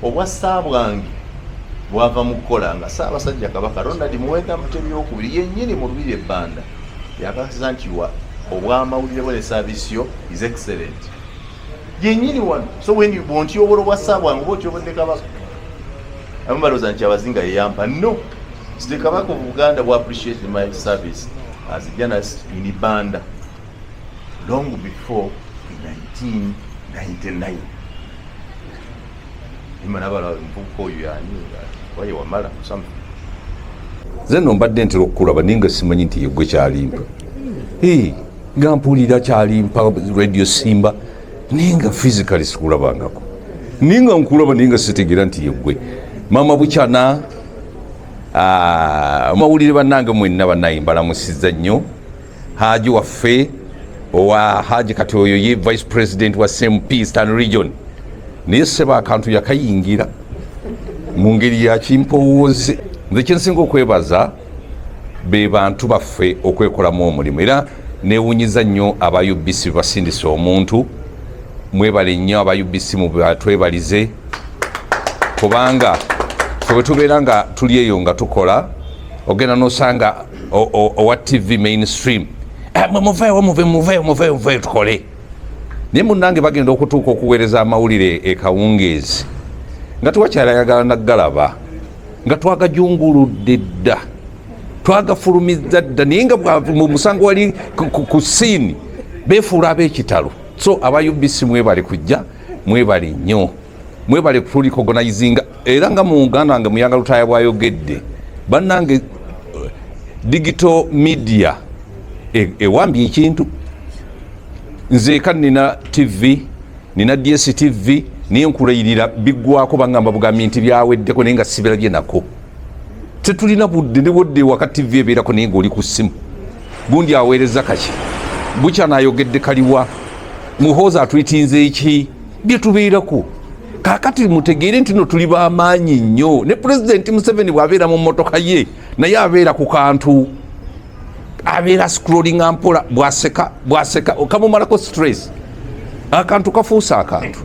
obwassa bwange bwava mu kukola nga Ssaabasajja Kabaka Ronald Muwenda Mutebi II yennyini mu Lubiri Ebbanda yakakasiza nti obwamawulire bwe service yo is excellent yennyini wano. So bw'ontyobola obwassa bwange oba otyobodde Kabaka abamu balowooza nti Abazinga yeyampa. No, the Kabaka of Uganda will appreciate my service as a journalist in Banda long before 1999. Zeno mbadde ntera okukulaba naye nga simanyi nti yeggwe kyalimpa. Nga mpulira kyalimpa Radio Simba naye nga physically sikulabangako. Naye nga nkulaba naye nga sitegeera nti yeggwe. Mama Buchana mawulire bannange mwenna bannayimba musiza nnyo. Haji waffe owa Haji kati oyo ye Vice President wa SMP Eastern Region. Naye seba akantu yakayingira mu ngeri ya kimpowooze. Nze kyensinga okwebaza be bantu baffe okwekolamu omulimu era neewunyiza nnyo aba UBC basindisa omuntu. Mwebale nnyo aba UBC mu batwebalize kubanga bwe tubeera nga tuli eyo nga tukola ogenda n'osanga owa TV mainstream muveewo tukole. Naye munnange bagenda okutuuka okuweereza amawulire ekawungeezi nga tuwakyayagala naggalaba nga twagajunguludde dda twagafulumizza dda naye nga mu musango wali ku siini beefuula ab'ekitalo. So aba UBC mwebale kujja, mwebale nnyo, mwebale kulicognizinga era nga mu Uganda nga Muyanga Lutaaya bwayogedde bannange digital media ewambye ekintu. Nze eka nina TV, nina DSTV, naye nkulayirira biggwako bangamba bugambye nti byaweddeko naye nga sibirabye nako. Tetulina budde ne budde waka TV ebeerako naye ng'oli ku ssimu. Gundi aweereza kaki. Buchana ayogedde kaliwa. Muhooza atwetinze eki bye tubeerako. Kaakati mutegeere nti no tuli b'amaanyi nnyo. Ne President Museveni bw'abeera mu mmotoka ye naye abeera ku kantu. Abeera scrolling ampola bwaseka okamumalako stress. Akantu kafuusa akantu.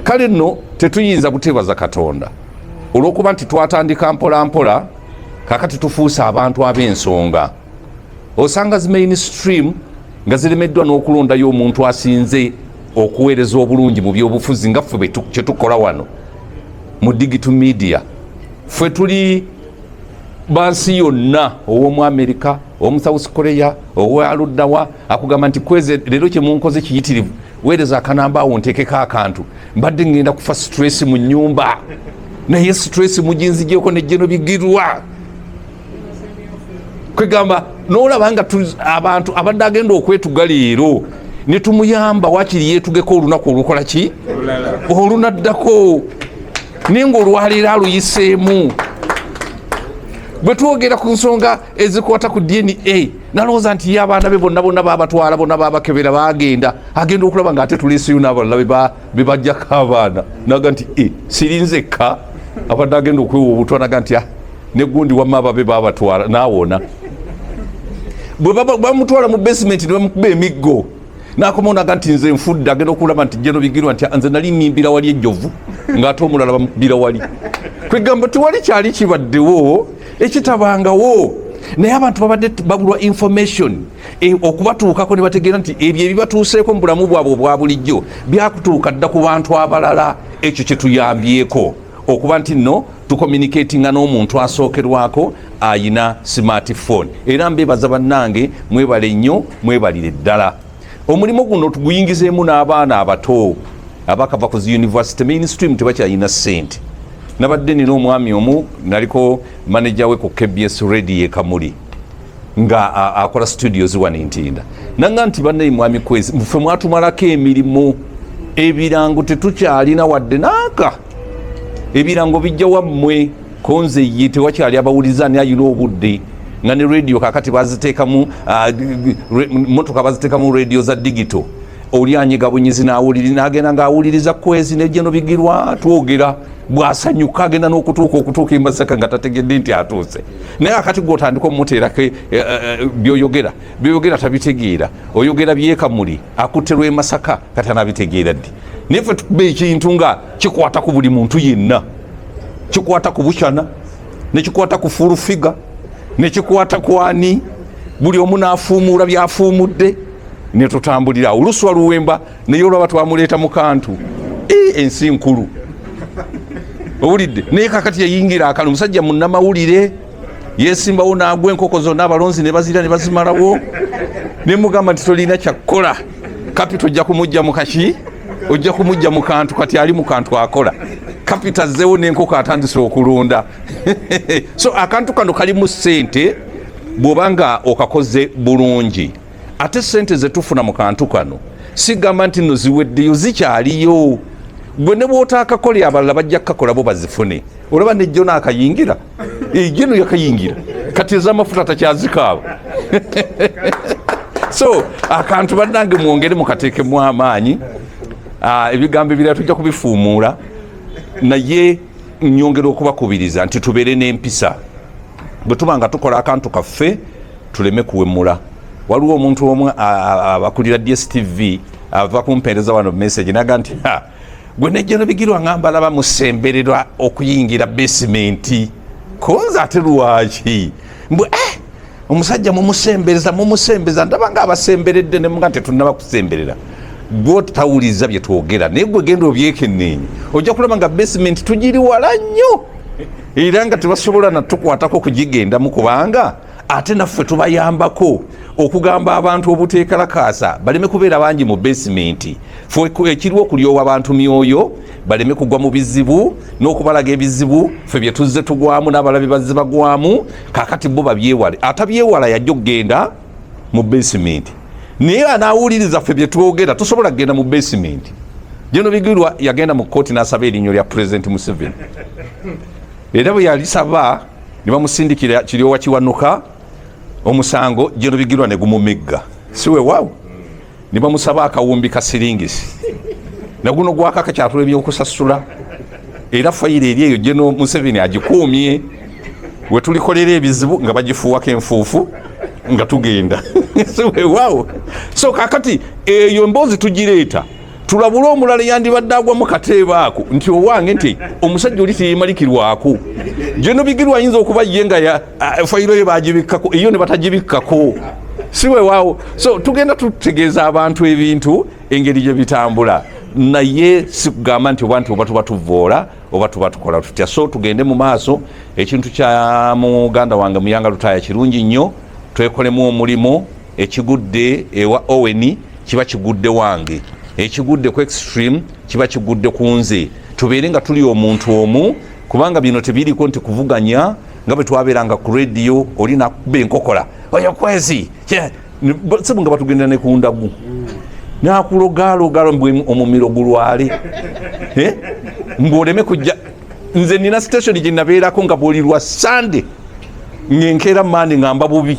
Kale nno tetuyinza buteebaza Katonda olw'okuba nti twatandika mpola kaakati tufuusa abantu ab'ensonga. Osanga zi mainstream nga ziremeddwa n'okulondayo omuntu asinze okuweereza obulungi mu byobufuzi nga ffe kye tukola wano mu digital media. Ffe tuli bansi yonna ow'omu America, ow'omu South Korea, ow'aluddawa akugamba nti kweze leero kye munkoze kiyitirivu weereza akanamba awo nteekeko akantu mbadde ngenda kufa stress mu nnyumba naye stress muginzigyeko nejjeno bigirwa kwegamba n'olaba nga abantu abadde agenda okwetuga leero ne tumuyamba wakiri yeetugeko olunaku olukola ki olunaddako naye ng'olwaleero aluyiseemu. Bwe twogera ku nsonga ezikwata ku DNA nalowooza nti ye abaana be bonna babatwala bonna babakebera agenda okulaba ng'ate tuleeseyo n'abalala be bajjako abaana naga nti sirinzekka abadde agenda okwewa obutwa naga nti ne gundi wamma ababe babatwala n'awona. Bwe bamutwala mu basement ne bamukuba emiggo n'akomawo naga nti nze nfudde agenda okulaba nti jeno bigirwa nti nze nali nnimbira wali ejjovu ng'ate omulala bamukubira wali. Kwegamba tewali kyali kibaddewo ekitabangawo naye abantu babadde babulwa information okubatuukako ne bategeera nti ebyo ebibatuuseeko mu bulamu bwabwe obwa bulijjo byakutuuka dda ku bantu abalala. Ekyo kye tuyambyeko okuba nti nno tucommunicatinga n'omuntu asookerwako ayina smartphone. Era mbeebaza bannange mwebale nnyo mwebalire ddala. Omulimu guno tuguyingizeemu n'abaana abato abakava ku zi university mainstream tebakyayina ssente. Nabadde nina omwami omu naliko manager we ku KBS radio Kamuli nga akola studios wano Ntinda nanga nti banne mwami kwezi mfe mwatumalako emirimu ebirango tetukyalina wadde naaka ebirango bijja wammwe konze ye tewakyali abawuliza ni ayina obudde nga ne radio kakati baziteekamu motoka baziteekamu radio za digital oli anyiga bunyizi n'awuliri n'agenda ng'awuliriza kwezi n'ejjeno bigirwa twogera bwasanyuka agenda n'okutuuka emasaka nga tategedde nti atuuse naye akati gw'otandika omuteerako byoyogera tabitegeera oyogera byekamuli akutterwa emasaka kati anabitegeera ddi niffe tukube ekintu nga kikwata ku buli muntu yenna, kikwata ku Bukyana, nekikwata ku Furufiga, nekikwata ku ani, buli omu n'afuumuula byafuumudde, ne tutambulira Oluswa Luwemba naye olwaba twamuleeta mu kantu ensi nkulu owulidde. Naye kakati yayingira akalo omusajja munnamawulire yesimbawo n'agwa enkoko zonna abalonzi ne bazira ne bazimalawo, ne mugamba nti tolina kyakkola, kapita ojja kumujja mu kaki, ojja kumujja mu kantu, kati ali mu kantu akola, kapita azzeewo n'enkoko atandise okulunda. So akantu kano kalimu ssente bw'obanga okakoze bulungi. Ate ssente zetufuna mu kantu kano sigamba nti no ziweddeyo, zikyaliyo. Gwe ne bw'otaakakolera abalala bajja kukakola bo bazifune. Olaba ne Jona akayingira, Jona yakayingira, kati ez'amafuta takyazikaaba. So akantu bannange mwongere mukateekemu amaanyi. Ebigambo ebirala tujja kubifuumuula, naye nyongera okubakubiriza nti tubeere n'empisa. Bwe tuba nga tukola akantu kaffe tuleme kuwemula. Waliwo omuntu omu abakulira DSTV ava kumpeereza wano message naga nti gwe nejjano bigirwa ngamba laba musembererwa okuyingira basement. Konza ate lwaki? Mbwe omusajja mumusembeza ndaba nga abasemberedde ne mga tetunnaba kusemberera. Gwe tawuliza bye twogera, naye gwe genda obyekenneenyi ojja kulaba nga basement tugiri wala nnyo era nga tebasobola natukwatako kugigendamu, kubanga ate naffe tubayambako okugamba abantu obuteekalakaasa baleme kubeera bangi mu basement. Ffe ekiriwo okulyowa abantu myoyo baleme kugwa mu bizibu n'okubalaga ebizibu ffe bye tuzze tugwamu n'abalabi bazze bagwamu, kaakati bo babyewale. Atabyewala yajja okugenda mu basement, naye anaawuliriza ffe bye twogera tosobola kugenda mu basement. Jeno Bigirwa yagenda mu kkooti n'asaba erinnyo lya President Museveni, era bwe yalisaba ne bamusindikira Kiryowa Kiwanuka omusango, Jeno Bigirwa ne gumumigga. Si weewaawo ne bamusaba akawumbi ka siringisi, naguno gwaka kakyatula ebyokusasula, era fayiro eri eyo Jeno Museveni agikuumye. We tulikolera ebizibu nga bagifuuwako enfuufu nga tugenda. Si weewaawo. So kakati eyo emboozi tugireeta tulabule omulala yandibadde agwa mu kateebe ako nti owange nti omusajja oli teyeemalikirwako. Jeno Bigirwa ayinza okuba ye nga fayiro ye bagibikkako, eyo ne batagibikkako. Si weewaawo. So tugenda tutegeeza abantu ebintu engeri gye bitambula, naye si kugamba nti oba tuba tuvoola oba tuba tukola tutya. So tugende mu maaso. Ekintu kya muganda wange Muyanga Lutaaya kirungi nnyo, twekolemu omulimu. Ekigudde ewa Owen kiba kigudde wange, ekigudde ku Extreme kiba kigudde ku nze. Tubeere nga tuli omuntu omu, kubanga bino tebiriko nti kuvuganya nga bwe twabeeranga ku radio oli nakuba enkokola oyo kwezi sibu nga batugenda ne ku ndagu nakulogaalogalo mbwe omumiro gulwale mbwoleme kujja. Nze nina station gye nabeerako nga bwolirwa Sunday ngenkeera maani ngamba bubi,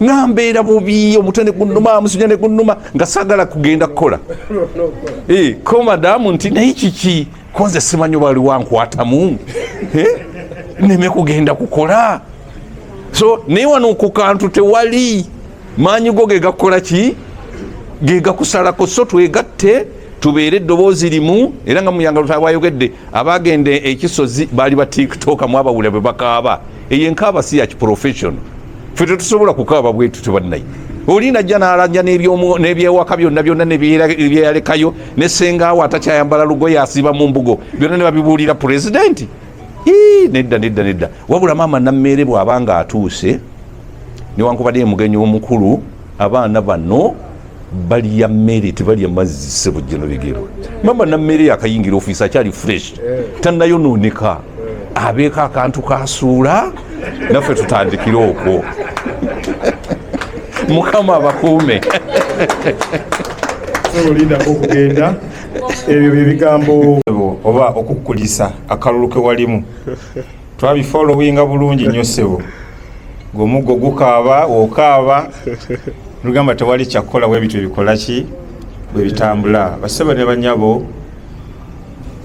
ngambeera bubi, omutwe ne gunnuma, musujja ne gunnuma, nga saagala kugenda kukola. Ko madamu nti naye kiki konze simanyi bali wankwatamu neme kugenda kukola. So naye wano ku kantu tewali maanyi go ge gakola ki, ge gakusalako. So twegatte tubeere eddoboozi limu. Era nga Muyanga Lutaaya bwayogedde abagende ekisozi baali ba TikTok mu abawula bwe bakaaba, eyo enkaaba si ya kiprofessional. Ffe tetusobola kukaaba bwetu tebannayi. Oli najja n'alanja n'ebyewaka byonna byonna nebyeyalekayo ne sengaawo atakyayambala lugoye asiiba mu mbugo byonna ne babibuulira pulezidenti. Nedda. Wabula maama Nammeere bw'abanga atuuse newankubadde omugenyi omukulu, abaana bano balya mmere tebalya mazzi. Ssebo Jeno Bigirwa maama Nammeere yakayingira ofiisi akyali fresh, tannayonooneka, abeeko akantu kasuula, naffe tutandikire okwo. Mukama abakuume. Olindako okugenda ebyo byebigambo oba okukkulisa akalulu ke walimu twabifollowinga bulungi nnyo ssebo. Gomuggo gukaaba okaaba lugamba tewali kyakkola bwe bityo bikola ki bwe bitambula. Bassebo ne banyabo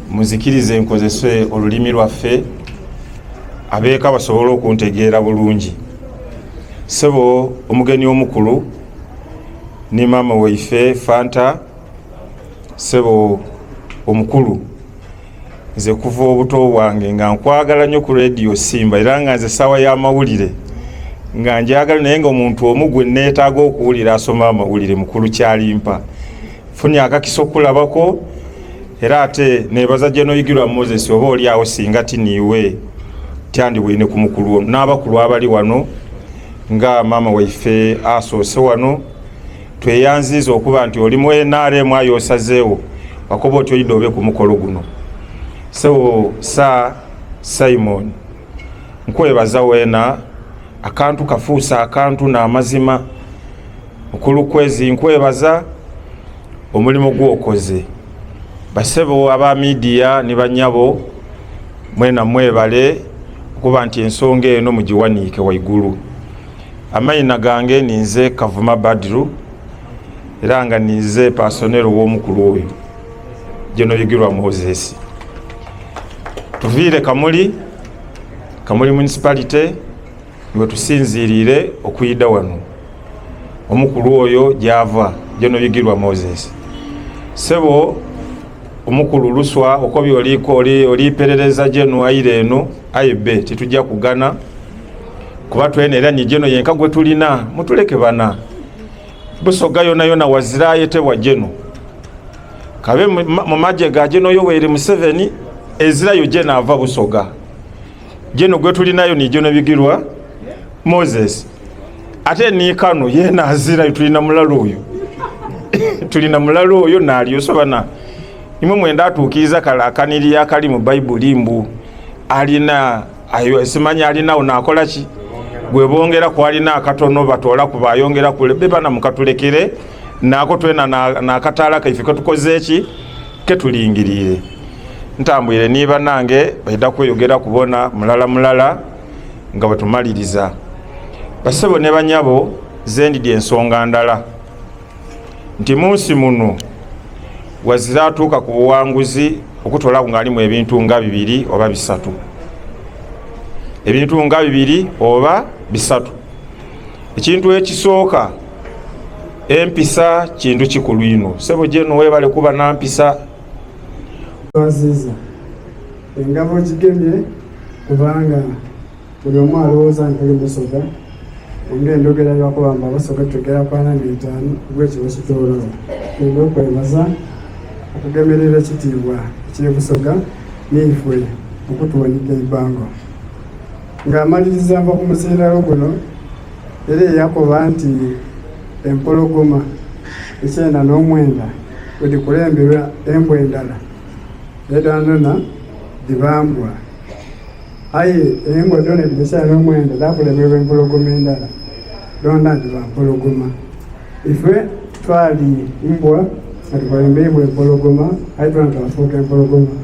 muzikirize nkozese olulimi lwaffe abeeka basobole okuntegeera bulungi. Ssebo omugenyi omukulu ne maama waife Fanta sebo omukulu nze kuva obuto bwange nga nkwagala nnyo ku radio Simba era nga nze sawa y'amawulire nga njagala naye nga omuntu omu gwe neetaaga okuwulira asoma amawulire mukulu kyalimpa funye akakiso kulabako era ate nebaza Genoyigirwa Moses oba oli awo singa tiniiwe tyandi bwine ku mukulu n'abakulu abali wano nga mama waife asoose wano tweyanziza okuba nti oli mu NRM ayo osazeewo wakoba oti oyidde obe ku mukolo guno. So Simon nkwebaza weena akantu kafuusa akantu n'amazima mukulu kwezi nkwebaza omulimu gwokoze basebo aba media ne banyabo mwena mwebale okuba nti ensonga eno mugiwaniike waigulu. Amayina gange ninze Kavuma Badru era nga ninze pasonero w'omukulu oyo Genoyigirwa Moses. Tuviire Kamuli municipality niwe tusinzirire okuyida wano omukulu oyo gyava Genoyigirwa Moses. Sebo omukulu luswa okobi oli perereza Geno aire eno aibe titujja kugana kuba twenera ni Geno yenka gwe tulina mutuleke bana Busoga yona wazira yetebwa Geno kabe mu maje ga Geno Yoweri Museveni ezira yo Geno ava Busoga. Geno gwe tulinayo ni Genoyigirwa Moses ate ni Kano yena azira tulina mulalo oyo tulina mulalo oyo nali yosobana nimwe mwenda atukiza kalakaniri yakali mu Bible mbu alina ayo simanya alina onakola ki gwe bongera ko alina akatono batola kubayongera kule bana mukatulekere nako twena na katala kaifika tukoze eki ke tulingirire ntambwire niba nange baida kweyogera kubona mulala nga batumaliriza basebo ne banyabo zendi ensonga ndala nti munsi muno wazira atuuka ku buwanguzi okutola ngalimu ebintu nga 2 oba 3 ebintu nga 2 oba 3. Ekintu ekisooka empisa kintu kikulu ino sebo Geno webale kuba na mpisa waziza engabo kigemye kubanga buli omu alowooza nti oli Busoga ng'endogera y'okubamba Abasoga tugera kwana n'etaano gw'ekibo kitolawo enda okwebaza okugemerera ekitiibwa ekiri Busoga n'ifwe okutuwanika ebbango ng'amaliriza nva ku muzindaalo guno era eyakoba nti empologoma 1990 wedikulemberwa embwa endala edandona dibambwa aye embwa dona dibesana omwenda dakulemerwa empologoma endala dona dibampologoma ife twali mbwa atubalembebwa empologoma aye twanatabafuuka empologoma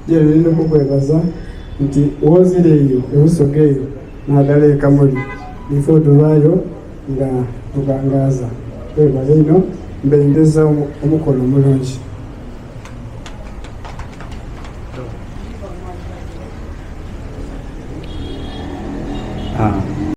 je nina okukwebaza nti wozire eyo ebusoga eyo nadala ekamuli ife otulwayo nga tugangaza twebaza ino mbendeza omukolo omulungi.